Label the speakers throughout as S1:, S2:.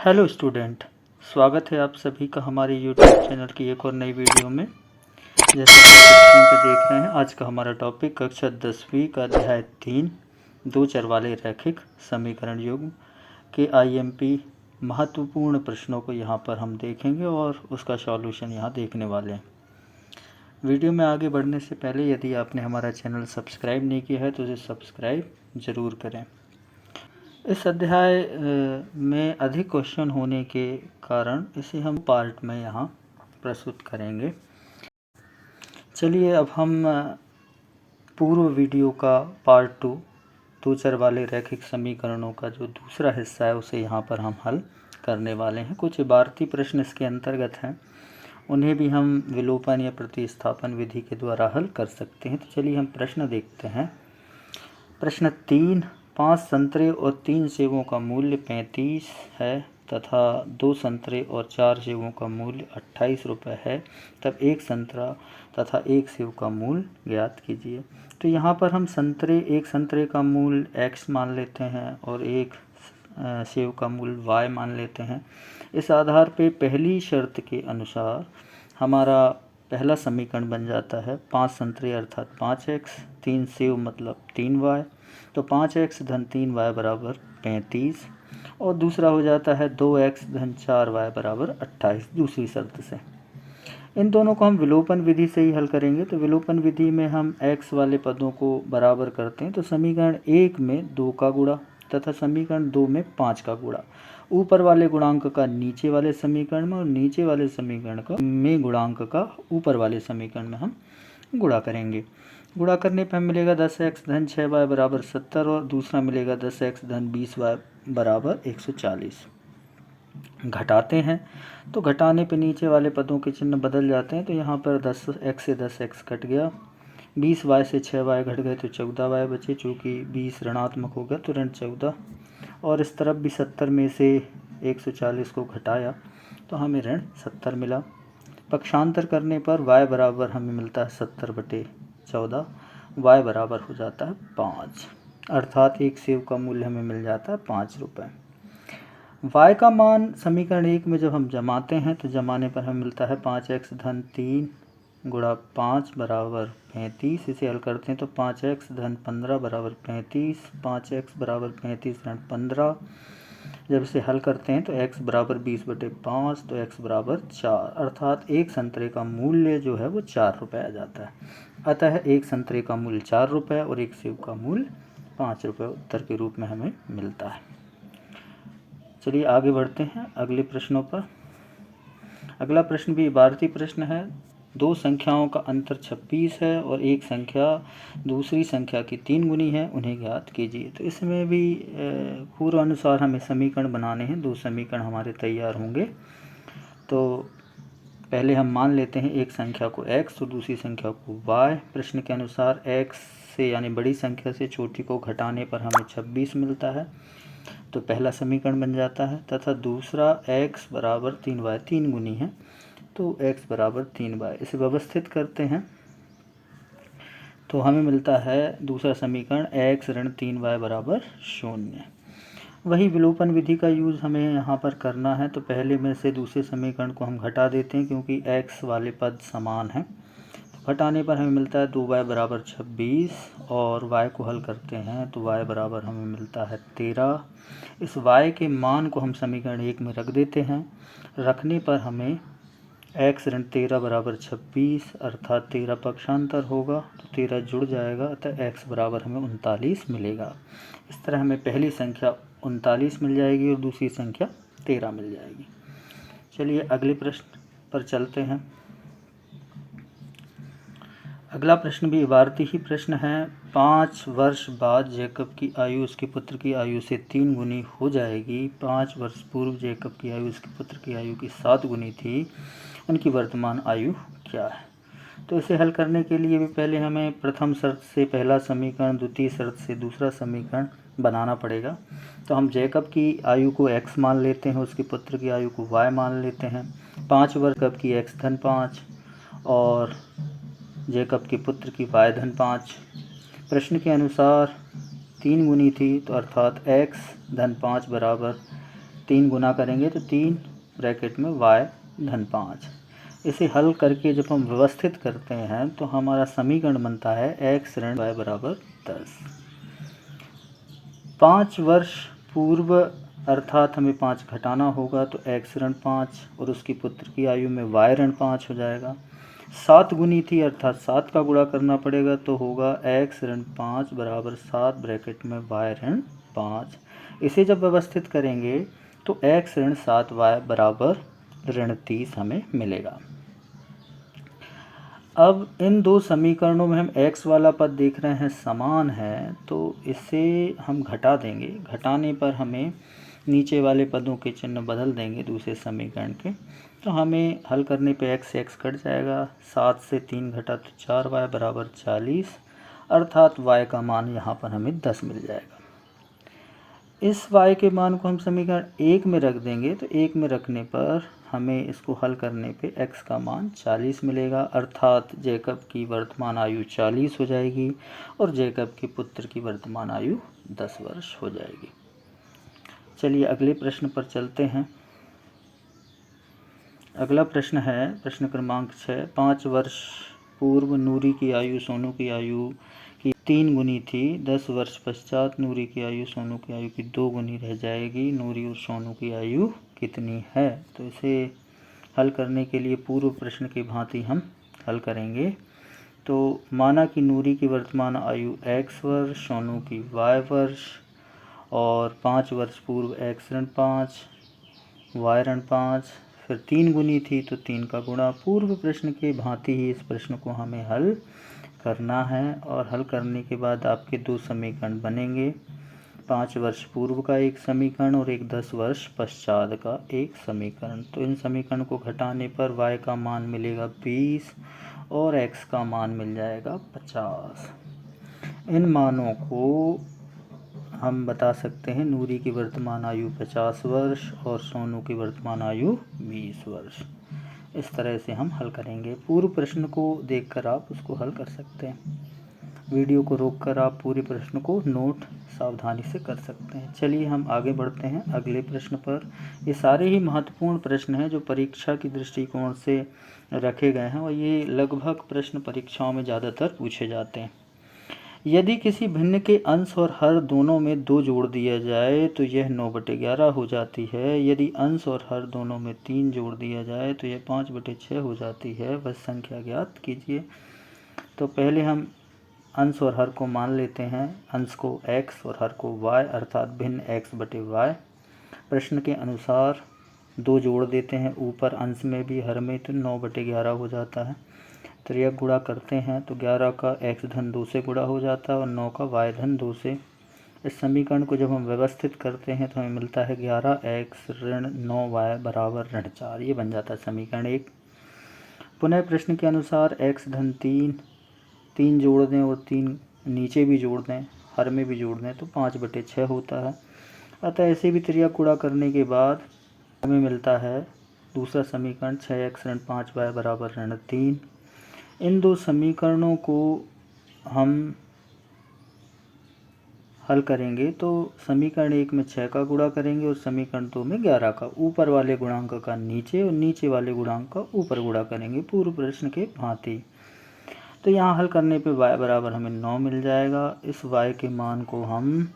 S1: Hello student, स्वागत है आप सभी का हमारे यूट्यूब चैनल की एक और नई वीडियो में। जैसा कि आप स्क्रीन पर देख रहे हैं, आज का हमारा टॉपिक कक्षा 10वीं का अध्याय 3 दो चर वाले रैखिक समीकरण युग्म के आईएमपी महत्वपूर्ण प्रश्नों को यहाँ पर हम देखेंगे और उसका सॉल्यूशन यहाँ देखने वाले हैं। वीडियो में आगे बढ़ने से पहले यदि आपने हमारा चैनल सब्सक्राइब नहीं किया है तो उसे सब्सक्राइब ज़रूर करें। इस अध्याय में अधिक क्वेश्चन होने के कारण इसे हम पार्ट में यहाँ प्रस्तुत करेंगे। चलिए अब हम पूर्व वीडियो का पार्ट 2 दो चर वाले रैखिक समीकरणों का जो दूसरा हिस्सा है उसे यहाँ पर हम हल करने वाले हैं। कुछ इबारती प्रश्न इसके अंतर्गत हैं, उन्हें भी हम विलोपन या प्रतिस्थापन विधि के द्वारा हल कर सकते हैं। तो चलिए हम प्रश्न देखते हैं। प्रश्न 3, 5 संतरे और 3 सेबों का मूल्य 35 है तथा 2 संतरे और 4 सेबों का मूल्य 28 रुपये है, तब एक संतरा तथा एक सेब का मूल्य ज्ञात कीजिए। तो यहाँ पर हम एक संतरे का मूल्य x मान लेते हैं और एक सेब का मूल्य y मान लेते हैं। इस आधार पे पहली शर्त के अनुसार हमारा पहला समीकरण बन जाता है 5 संतरे अर्थात 5x, 3 सेब मतलब 3y, तो 5x धन 3y बराबर 35, और दूसरा हो जाता है 2x धन 4y बराबर 28 दूसरी शर्त से। इन दोनों को हम विलोपन विधि से ही हल करेंगे। तो विलोपन विधि में हम x वाले पदों को बराबर करते हैं, तो समीकरण 1 में 2 का गुणा तथा समीकरण 2 में 5 का गुणा, ऊपर वाले गुणांक का नीचे वाले समीकरण में और नीचे वाले समीकरण का में गुणांक का ऊपर वाले समीकरण में हम गुणा करेंगे। गुणा करने पर हमें मिलेगा 10x धन 6y बराबर 70 और दूसरा मिलेगा 10x धन 20y बराबर 140। घटाते हैं तो घटाने पे नीचे वाले पदों के चिन्ह बदल जाते हैं। तो यहाँ पर 10x से 10x कट गया, 20y से 6y घट गए तो 14y बचे, चूँकि 20 ऋणात्मक हो गया तो ऋण 14, और इस तरफ भी 70 में से 140 को घटाया तो हमें ऋण 70 मिला। पक्षांतर करने पर y बराबर हमें मिलता है 70/14, y बराबर हो जाता है 5, अर्थात एक सेब का मूल्य हमें मिल जाता है 5 रुपये। y का मान समीकरण 1 में जब हम जमाते हैं तो जमाने पर हमें मिलता है 5x धन 3 गुणा 5 बराबर 35। इसे हल करते हैं तो 5x धन 15 बराबर 35, 5x बराबर 35 ऋण 15। जब इसे हल करते हैं तो x बराबर 20/5, तो x बराबर 4, अर्थात एक संतरे का मूल्य जो है वो 4 रुपये आ जाता है। अतः एक संतरे का मूल्य 4 रुपये और एक सेब का मूल्य 5 रुपये उत्तर के रूप में हमें मिलता है। चलिए आगे बढ़ते हैं अगले प्रश्नों पर। अगला प्रश्न भी इबारती प्रश्न है। दो संख्याओं का अंतर 26 है और एक संख्या दूसरी संख्या की 3 गुनी है, उन्हें ज्ञात कीजिए। तो इसमें भी पूर्व अनुसार हमें समीकरण बनाने हैं। दो समीकरण हमारे तैयार होंगे। तो पहले हम मान लेते हैं एक संख्या को x और दूसरी संख्या को y। प्रश्न के अनुसार x से यानी बड़ी संख्या से छोटी को घटाने पर हमें 26 मिलता है, तो पहला समीकरण बन जाता है, तथा दूसरा x बराबर 3y 3 गुनी है तो x बराबर 3y। इसे व्यवस्थित करते हैं तो हमें मिलता है दूसरा समीकरण x ऋण 3y बराबर 0। वही विलोपन विधि का यूज़ हमें यहाँ पर करना है। तो पहले में से दूसरे समीकरण को हम घटा देते हैं क्योंकि x वाले पद समान हैं। तो घटाने पर हमें मिलता है 2y बराबर 26, और y को हल करते हैं तो y बराबर हमें मिलता है 13। इस y के मान को हम समीकरण 1 में रख देते हैं। रखने पर हमें x ऋण 13 बराबर 26, अर्थात 13 पक्षांतर होगा तो 13 जुड़ जाएगा, अतः x बराबर हमें 39 मिलेगा। इस तरह हमें पहली संख्या 39 मिल जाएगी और दूसरी संख्या 13 मिल जाएगी। चलिए अगले प्रश्न पर चलते हैं। अगला प्रश्न भी इबारती ही प्रश्न है। 5 वर्ष बाद जैकब की आयु उसके पुत्र की आयु से 3 गुनी हो जाएगी। 5 वर्ष पूर्व जैकब की आयु उसके पुत्र की आयु की 7 गुनी थी, उनकी वर्तमान आयु क्या है? तो इसे हल करने के लिए भी पहले हमें प्रथम शर्त से पहला समीकरण, द्वितीय शर्त से दूसरा समीकरण बनाना पड़ेगा। तो हम जैकब की आयु को x मान लेते हैं, उसके पुत्र की आयु को y मान लेते हैं। 5 वर्ष जैकब की x धन 5 और जैकब के पुत्र की y धन 5। प्रश्न के अनुसार 3 गुनी थी, तो अर्थात x धन 5 बराबर 3 गुना करेंगे तो 3 ब्रैकेट में y धन 5। इसे हल करके जब हम व्यवस्थित करते हैं तो हमारा समीकरण बनता है x ऋण y बराबर 10। 5 वर्ष पूर्व अर्थात हमें 5 घटाना होगा तो x ऋण 5 और उसकी पुत्र की आयु में y ऋण 5 हो जाएगा। 7 गुनी थी अर्थात 7 का गुणा करना पड़ेगा तो होगा x ऋण 5 बराबर 7 ब्रैकेट में y ऋण 5। इसे जब व्यवस्थित करेंगे तो x ऋण 7y बराबर ऋण 30 हमें मिलेगा। अब इन दो समीकरणों में हम x वाला पद देख रहे हैं समान है तो इसे हम घटा देंगे। घटाने पर हमें नीचे वाले पदों के चिन्ह बदल देंगे दूसरे समीकरण के, तो हमें हल करने पे x से x कट जाएगा। 7 से 3 घटा तो 4y बराबर 40 अर्थात y का मान यहाँ पर हमें 10 मिल जाएगा। इस y के मान को हम समीकरण 1 में रख देंगे तो 1 में रखने पर हमें इसको हल करने पे x का मान 40 मिलेगा अर्थात जैकब की वर्तमान आयु 40 हो जाएगी और जैकब के पुत्र की वर्तमान आयु 10 वर्ष हो जाएगी। चलिए अगले प्रश्न पर चलते हैं। अगला प्रश्न है प्रश्न क्रमांक 6। 5 वर्ष पूर्व नूरी की आयु सोनू की आयु की 3 गुनी थी। 10 वर्ष पश्चात नूरी की आयु सोनू की आयु की 2 गुनी रह जाएगी। नूरी और सोनू की आयु कितनी है? तो इसे हल करने के लिए पूर्व प्रश्न की भांति हम हल करेंगे। तो माना कि नूरी की वर्तमान आयु x वर्ष, सोनू की y वर्ष और 5 वर्ष पूर्व x ऋण 5 y ऋण 5 फिर 3 गुनी थी तो 3 का गुणा। पूर्व प्रश्न के भांति ही इस प्रश्न को हमें हल करना है और हल करने के बाद आपके दो समीकरण बनेंगे। 5 वर्ष पूर्व का एक समीकरण और एक 10 वर्ष पश्चात का एक समीकरण। तो इन समीकरण को घटाने पर y का मान मिलेगा 20 और x का मान मिल जाएगा 50। इन मानों को हम बता सकते हैं। नूरी की वर्तमान आयु 50 वर्ष और सोनू की वर्तमान आयु 20 वर्ष। इस तरह से हम हल करेंगे। पूर्व प्रश्न को देखकर आप उसको हल कर सकते हैं। वीडियो को रोककर आप पूरे प्रश्न को नोट सावधानी से कर सकते हैं। चलिए हम आगे बढ़ते हैं अगले प्रश्न पर। ये सारे ही महत्वपूर्ण प्रश्न हैं जो परीक्षा की दृष्टिकोण से रखे गए हैं और ये लगभग प्रश्न परीक्षाओं में ज़्यादातर पूछे जाते हैं। यदि किसी भिन्न के अंश और हर दोनों में 2 जोड़ दिया जाए तो यह 9/11 हो जाती है। यदि अंश और हर दोनों में 3 जोड़ दिया जाए तो यह 5/6 हो जाती है। वह संख्या ज्ञात कीजिए। तो पहले हम अंश और हर को मान लेते हैं। अंश को x और हर को y अर्थात भिन्न x/y। प्रश्न के अनुसार 2 जोड़ देते हैं, ऊपर अंश में भी हर में, तो 9/11 हो जाता है। त्रियक गुणा करते हैं तो 11 का x धन 2 से गुणा हो जाता है और 9 का y धन 2 से। इस समीकरण को जब हम व्यवस्थित करते हैं तो हमें मिलता है 11x ऋण 9y बराबर ऋण 4। ये बन जाता है समीकरण 1। पुनः प्रश्न के अनुसार x धन 3 जोड़ दें और 3 नीचे भी जोड़ दें, हर में भी जोड़ दें तो 5/6 होता है। अतः ऐसे भी त्रियक गुणा करने के बाद हमें मिलता है दूसरा समीकरण 6x ऋण 5y बराबर ऋण 3। इन दो समीकरणों को हम हल करेंगे तो समीकरण 1 में 6 का गुणा करेंगे और समीकरण 2 में 11 का। ऊपर वाले गुणांक का नीचे और नीचे वाले गुणांक का ऊपर गुणा करेंगे पूर्व प्रश्न के भांति। तो यहाँ हल करने पे y बराबर हमें 9 मिल जाएगा। इस y के मान को हम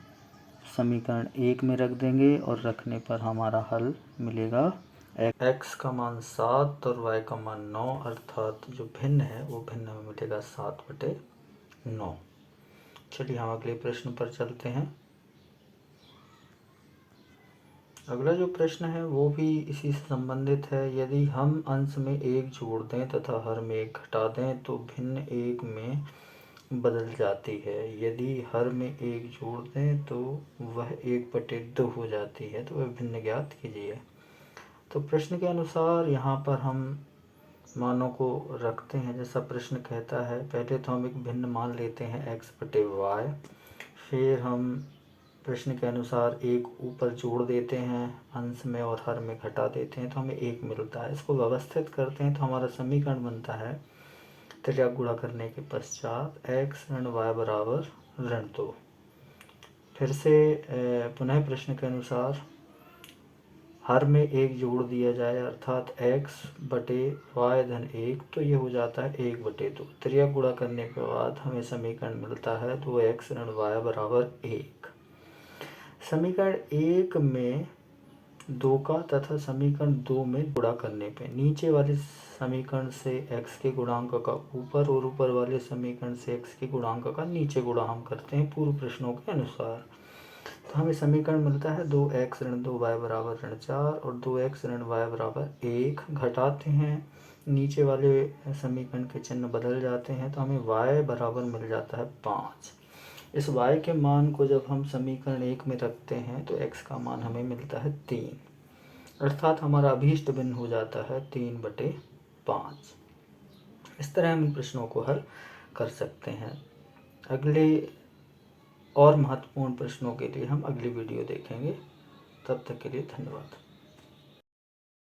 S1: समीकरण 1 में रख देंगे और रखने पर हमारा हल मिलेगा x का मान 7 और y का मान 9 अर्थात जो भिन्न है वो भिन्न में मिलेगा 7/9। चलिए हम अगले प्रश्न पर चलते हैं। अगला जो प्रश्न है वो भी इसी से संबंधित है। यदि हम अंश में 1 जोड़ दें तथा हर में 1 घटा दें तो भिन्न 1 में बदल जाती है। यदि हर में 1 जोड़ दें तो वह 1/2 हो जाती है। तो वह भिन्न ज्ञात कीजिए। तो प्रश्न के अनुसार यहाँ पर हम मानों को रखते हैं जैसा प्रश्न कहता है। पहले तो हम एक भिन्न मान लेते हैं x/y। फिर हम प्रश्न के अनुसार 1 ऊपर जोड़ देते हैं अंश में और हर में घटा देते हैं तो हमें 1 मिलता है। इसको व्यवस्थित करते हैं तो हमारा समीकरण बनता है त्रियक गुणा करने के पश्चात x ऋण y बराबर ऋण 2। फिर से पुनः प्रश्न के अनुसार हर में 1 जोड़ दिया जाए अर्थात x बटे y धन 1, तो ये हो जाता है 1/2। त्रिया गुणा करने के बाद हमें समीकरण मिलता है 2x ऋण y बराबर 1। समीकरण 1 में 2 का तथा समीकरण 2 में गुणा करने पे नीचे वाले समीकरण से x के गुणांक का ऊपर और ऊपर वाले समीकरण से x के गुणांक का नीचे गुणा हम करते हैं पूर्व प्रश्नों के अनुसार। तो हमें समीकरण मिलता है 2x ऋण 2y बराबर ऋण 4 और 2x ऋण y बराबर 1। घटाते हैं, नीचे वाले समीकरण के चिन्ह बदल जाते हैं तो हमें y बराबर मिल जाता है 5। इस y के मान को जब हम समीकरण 1 में रखते हैं तो x का मान हमें मिलता है 3, अर्थात हमारा अभीष्ट भिन्न हो जाता है 3/5। इस तरह हम इन प्रश्नों को हल कर सकते हैं। अगले और महत्वपूर्ण प्रश्नों के लिए हम अगली वीडियो देखेंगे। तब तक के लिए धन्यवाद।